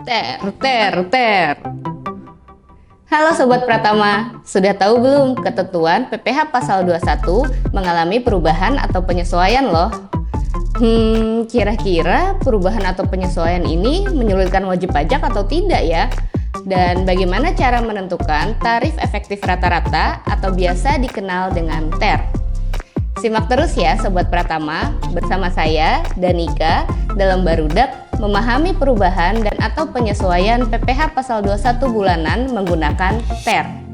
Ter, ter, ter. Halo Sobat Pratama, sudah tahu belum ketentuan PPh pasal 21 mengalami perubahan atau penyesuaian loh? Kira-kira perubahan atau penyesuaian ini menyulitkan wajib pajak atau tidak ya? Dan bagaimana cara menentukan tarif efektif rata-rata atau biasa dikenal dengan TER? Simak terus ya Sobat Pratama, bersama saya, Danika, dalam Barudak memahami perubahan dan atau penyesuaian PPh pasal 21 bulanan menggunakan TER.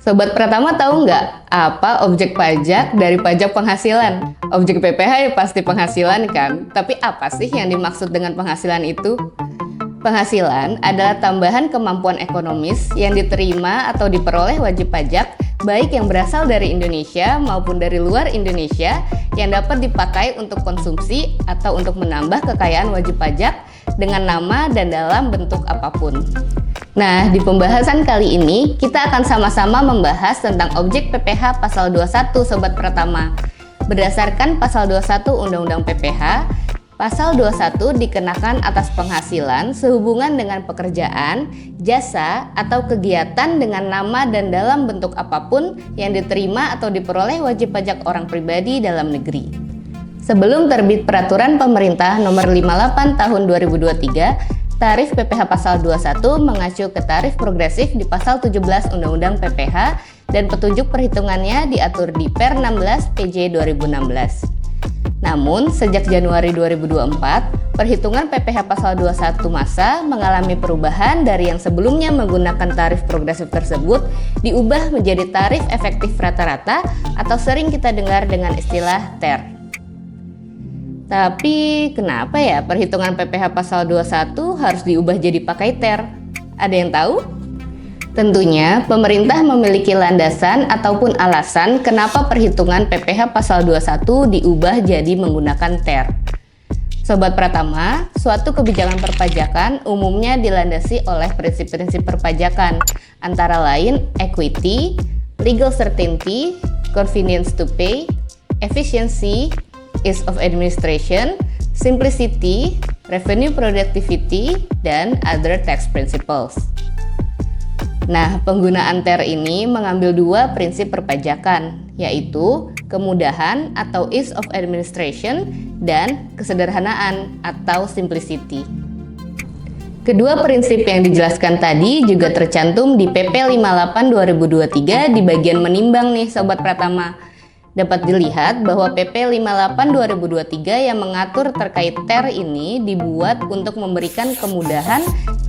Sobat Pratama tahu nggak apa objek pajak dari pajak penghasilan? Objek PPh ya pasti penghasilan kan? Tapi apa sih yang dimaksud dengan penghasilan itu? Penghasilan adalah tambahan kemampuan ekonomis yang diterima atau diperoleh wajib pajak baik yang berasal dari Indonesia maupun dari luar Indonesia yang dapat dipakai untuk konsumsi atau untuk menambah kekayaan wajib pajak dengan nama dan dalam bentuk apapun. Nah, di pembahasan kali ini kita akan sama-sama membahas tentang objek PPh pasal 21 Sobat Pratama. Berdasarkan pasal 21 Undang-Undang PPh, pasal 21 dikenakan atas penghasilan sehubungan dengan pekerjaan, jasa, atau kegiatan dengan nama dan dalam bentuk apapun yang diterima atau diperoleh wajib pajak orang pribadi dalam negeri. Sebelum terbit Peraturan Pemerintah Nomor 58 Tahun 2023, tarif PPh pasal 21 mengacu ke tarif progresif di pasal 17 Undang-Undang PPh dan petunjuk perhitungannya diatur di Per 16 PJ 2016. Namun, sejak Januari 2024, perhitungan PPh pasal 21 masa mengalami perubahan dari yang sebelumnya menggunakan tarif progresif tersebut diubah menjadi tarif efektif rata-rata atau sering kita dengar dengan istilah TER. Tapi kenapa ya perhitungan PPh pasal 21 harus diubah jadi pakai TER? Ada yang tahu? Tentunya pemerintah memiliki landasan ataupun alasan kenapa perhitungan PPh pasal 21 diubah jadi menggunakan TER. Sobat Pratama, suatu kebijakan perpajakan umumnya dilandasi oleh prinsip-prinsip perpajakan, antara lain equity, legal certainty, convenience to pay, efficiency, ease of administration, simplicity, revenue productivity, dan other tax principles. Nah, penggunaan TER ini mengambil dua prinsip perpajakan, yaitu kemudahan atau ease of administration dan kesederhanaan atau simplicity. Kedua prinsip yang dijelaskan tadi juga tercantum di PP 58 2023 di bagian menimbang nih Sobat Pratama. Dapat dilihat bahwa PP 58 2023 yang mengatur terkait TER ini dibuat untuk memberikan kemudahan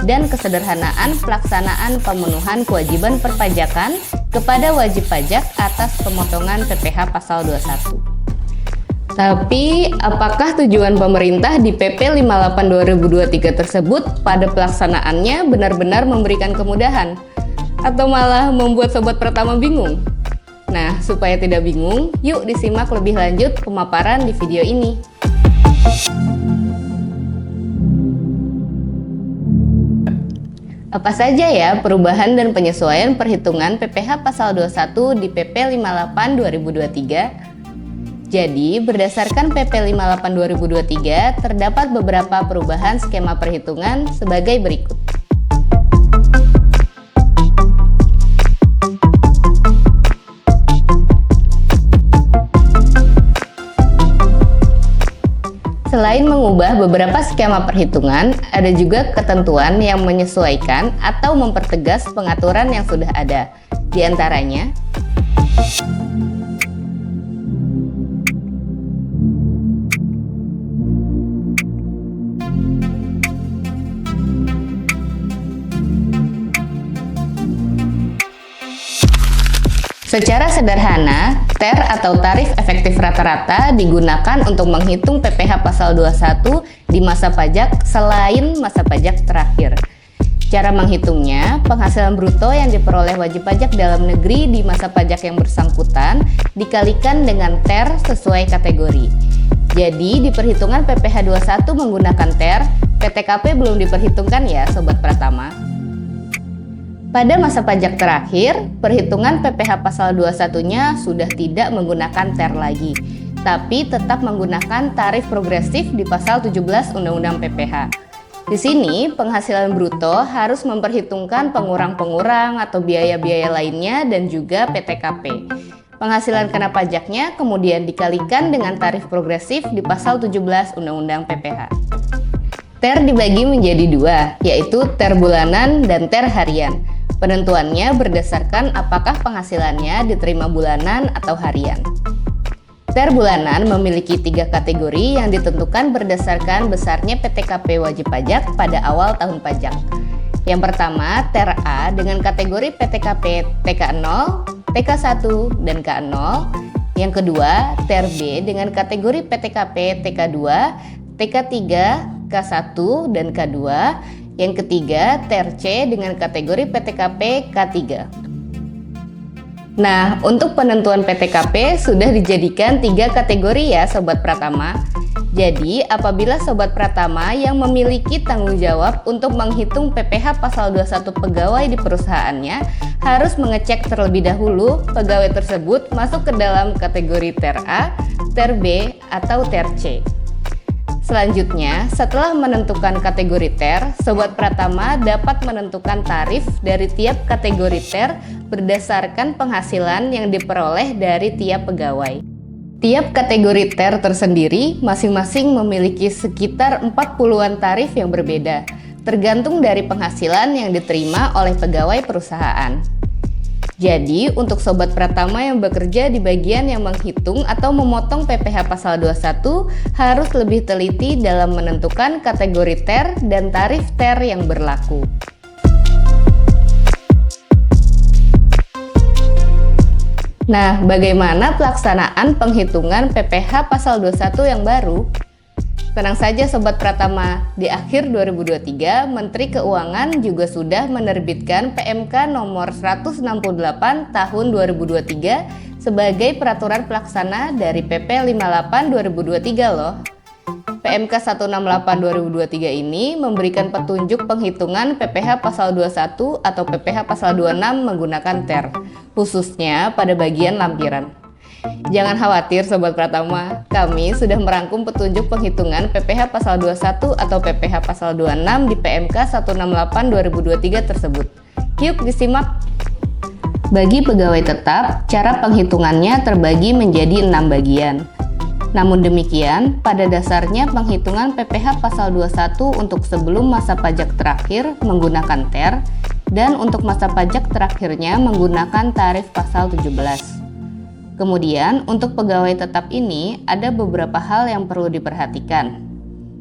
dan kesederhanaan pelaksanaan pemenuhan kewajiban perpajakan kepada wajib pajak atas pemotongan PPh pasal 21. Tapi, apakah tujuan pemerintah di PP 58 2023 tersebut pada pelaksanaannya benar-benar memberikan kemudahan? Atau malah membuat Sobat Pratama bingung? Nah, supaya tidak bingung, yuk disimak lebih lanjut pemaparan di video ini. Apa saja ya perubahan dan penyesuaian perhitungan PPh pasal 21 di PP 58 2023? Jadi, berdasarkan PP 58 2023, terdapat beberapa perubahan skema perhitungan sebagai berikut. Selain mengubah beberapa skema perhitungan, ada juga ketentuan yang menyesuaikan atau mempertegas pengaturan yang sudah ada. Di antaranya, secara sederhana, TER atau tarif efektif rata-rata digunakan untuk menghitung PPh pasal 21 di masa pajak selain masa pajak terakhir. Cara menghitungnya, penghasilan bruto yang diperoleh wajib pajak dalam negeri di masa pajak yang bersangkutan dikalikan dengan TER sesuai kategori. Jadi di perhitungan PPh 21 menggunakan TER, PTKP belum diperhitungkan ya Sobat Pratama. Pada masa pajak terakhir, perhitungan PPh pasal 21-nya sudah tidak menggunakan TER lagi, tapi tetap menggunakan tarif progresif di pasal 17 Undang-Undang PPh. Di sini, penghasilan bruto harus memperhitungkan pengurang-pengurang atau biaya-biaya lainnya dan juga PTKP. Penghasilan kena pajaknya kemudian dikalikan dengan tarif progresif di pasal 17 Undang-Undang PPh. TER dibagi menjadi dua, yaitu TER bulanan dan TER harian. Penentuannya berdasarkan apakah penghasilannya diterima bulanan atau harian. TER bulanan memiliki 3 kategori yang ditentukan berdasarkan besarnya PTKP wajib pajak pada awal tahun pajak. Yang pertama, TER A dengan kategori PTKP TK0, TK1, dan K0. Yang kedua, TER B dengan kategori PTKP TK2, TK3, K1, dan K2. Yang ketiga, TER C dengan kategori PTKP K3. Nah, untuk penentuan PTKP sudah dijadikan 3 kategori ya Sobat Pratama. Jadi, apabila Sobat Pratama yang memiliki tanggung jawab untuk menghitung PPh pasal 21 pegawai di perusahaannya harus mengecek terlebih dahulu pegawai tersebut masuk ke dalam kategori TER A, TER B, atau TER C. Selanjutnya, setelah menentukan kategori TER, Sobat Pratama dapat menentukan tarif dari tiap kategori TER berdasarkan penghasilan yang diperoleh dari tiap pegawai. Tiap kategori TER tersendiri masing-masing memiliki sekitar 40-an tarif yang berbeda, tergantung dari penghasilan yang diterima oleh pegawai perusahaan. Jadi, untuk Sobat Pratama yang bekerja di bagian yang menghitung atau memotong PPh pasal 21 harus lebih teliti dalam menentukan kategori TER dan tarif TER yang berlaku. Nah, bagaimana pelaksanaan penghitungan PPh pasal 21 yang baru? Tenang saja Sobat Pratama, di akhir 2023 Menteri Keuangan juga sudah menerbitkan PMK nomor 168 tahun 2023 sebagai peraturan pelaksana dari PP 58 2023 loh. PMK 168 2023 ini memberikan petunjuk penghitungan PPh pasal 21 atau PPh pasal 26 menggunakan TER, khususnya pada bagian lampiran. Jangan khawatir Sobat Pratama, kami sudah merangkum petunjuk penghitungan PPh pasal 21 atau PPh pasal 26 di PMK 168 2023 tersebut. Yuk disimak! Bagi pegawai tetap, cara penghitungannya terbagi menjadi 6 bagian. Namun demikian, pada dasarnya penghitungan PPh pasal 21 untuk sebelum masa pajak terakhir menggunakan TER dan untuk masa pajak terakhirnya menggunakan tarif pasal 17. Kemudian, untuk pegawai tetap ini ada beberapa hal yang perlu diperhatikan.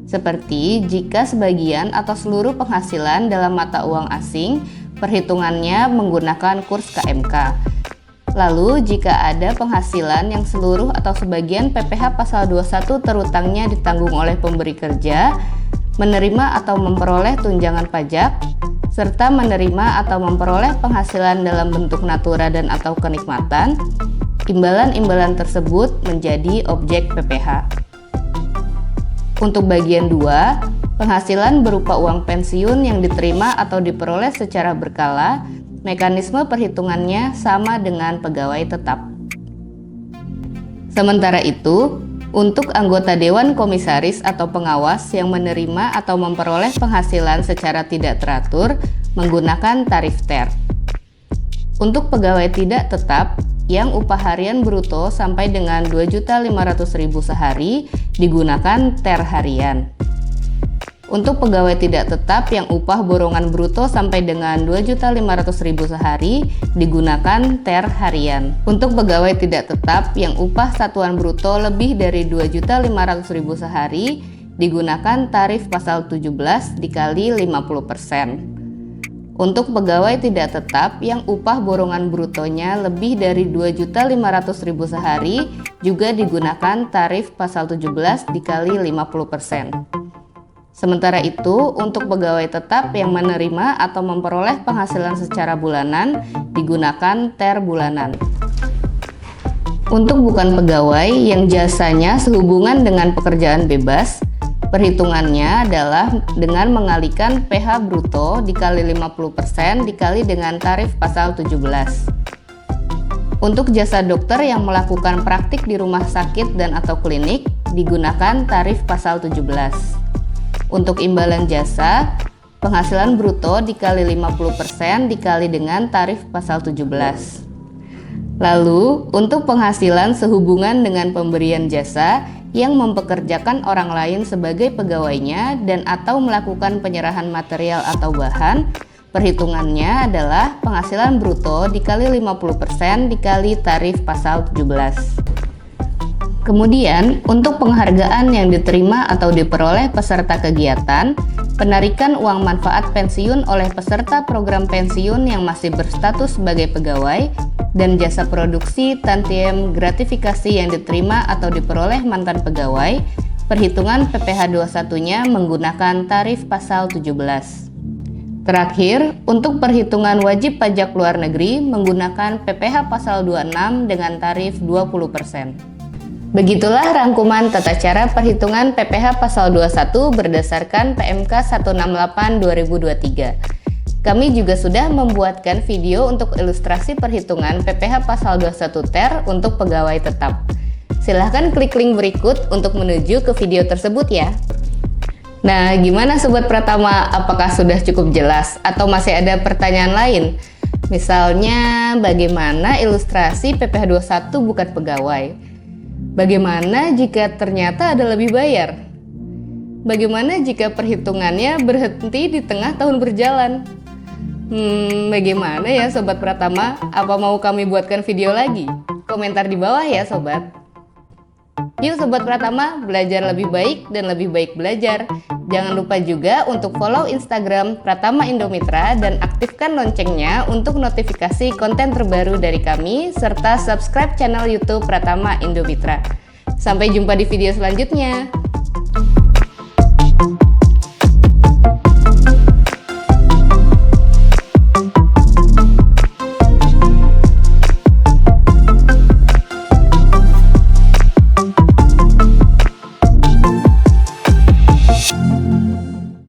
Seperti jika sebagian atau seluruh penghasilan dalam mata uang asing, perhitungannya menggunakan kurs KMK. Lalu, jika ada penghasilan yang seluruh atau sebagian PPh pasal 21 terutangnya ditanggung oleh pemberi kerja, menerima atau memperoleh tunjangan pajak, serta menerima atau memperoleh penghasilan dalam bentuk natura dan atau kenikmatan, imbalan-imbalan tersebut menjadi objek PPh. Untuk bagian 2, penghasilan berupa uang pensiun yang diterima atau diperoleh secara berkala, mekanisme perhitungannya sama dengan pegawai tetap. Sementara itu, untuk anggota Dewan Komisaris atau pengawas yang menerima atau memperoleh penghasilan secara tidak teratur menggunakan tarif TER. Untuk pegawai tidak tetap yang upah harian bruto sampai dengan 2.500.000 sehari digunakan TER harian. Untuk pegawai tidak tetap yang upah borongan bruto sampai dengan 2.500.000 sehari digunakan TER harian. Untuk pegawai tidak tetap yang upah satuan bruto lebih dari 2.500.000 sehari digunakan tarif pasal 17 dikali 50%. Untuk pegawai tidak tetap yang upah borongan brutonya lebih dari 2.500.000 sehari juga digunakan tarif pasal 17 dikali 50%. Sementara itu, untuk pegawai tetap yang menerima atau memperoleh penghasilan secara bulanan digunakan TER bulanan. Untuk bukan pegawai yang jasanya sehubungan dengan pekerjaan bebas, perhitungannya adalah dengan mengalihkan PH bruto dikali 50% dikali dengan tarif pasal 17. Untuk jasa dokter yang melakukan praktik di rumah sakit dan atau klinik, digunakan tarif pasal 17. Untuk imbalan jasa, penghasilan bruto dikali 50% dikali dengan tarif pasal 17. Lalu, untuk penghasilan sehubungan dengan pemberian jasa yang mempekerjakan orang lain sebagai pegawainya dan atau melakukan penyerahan material atau bahan, perhitungannya adalah penghasilan bruto dikali 50% dikali tarif pasal 17. Kemudian, untuk penghargaan yang diterima atau diperoleh peserta kegiatan, penarikan uang manfaat pensiun oleh peserta program pensiun yang masih berstatus sebagai pegawai, dan jasa produksi tantiem gratifikasi yang diterima atau diperoleh mantan pegawai, perhitungan PPh 21-nya menggunakan tarif pasal 17. Terakhir, untuk perhitungan wajib pajak luar negeri menggunakan PPh pasal 26 dengan tarif 20%. Begitulah rangkuman tata cara perhitungan PPh pasal 21 berdasarkan PMK 168/2023. Kami juga sudah membuatkan video untuk ilustrasi perhitungan PPh pasal 21 TER untuk pegawai tetap. Silahkan klik link berikut untuk menuju ke video tersebut ya. Nah, gimana Sobat Pratama? Apakah sudah cukup jelas atau masih ada pertanyaan lain? Misalnya, bagaimana ilustrasi PPh 21 bukan pegawai? Bagaimana jika ternyata ada lebih bayar? Bagaimana jika perhitungannya berhenti di tengah tahun berjalan? Bagaimana ya Sobat Pratama? Apa mau kami buatkan video lagi? Komentar di bawah ya Sobat. Yuk Sobat Pratama, belajar lebih baik dan lebih baik belajar. Jangan lupa juga untuk follow Instagram Pratama Indomitra dan aktifkan loncengnya untuk notifikasi konten terbaru dari kami, serta subscribe channel YouTube Pratama Indomitra. Sampai jumpa di video selanjutnya.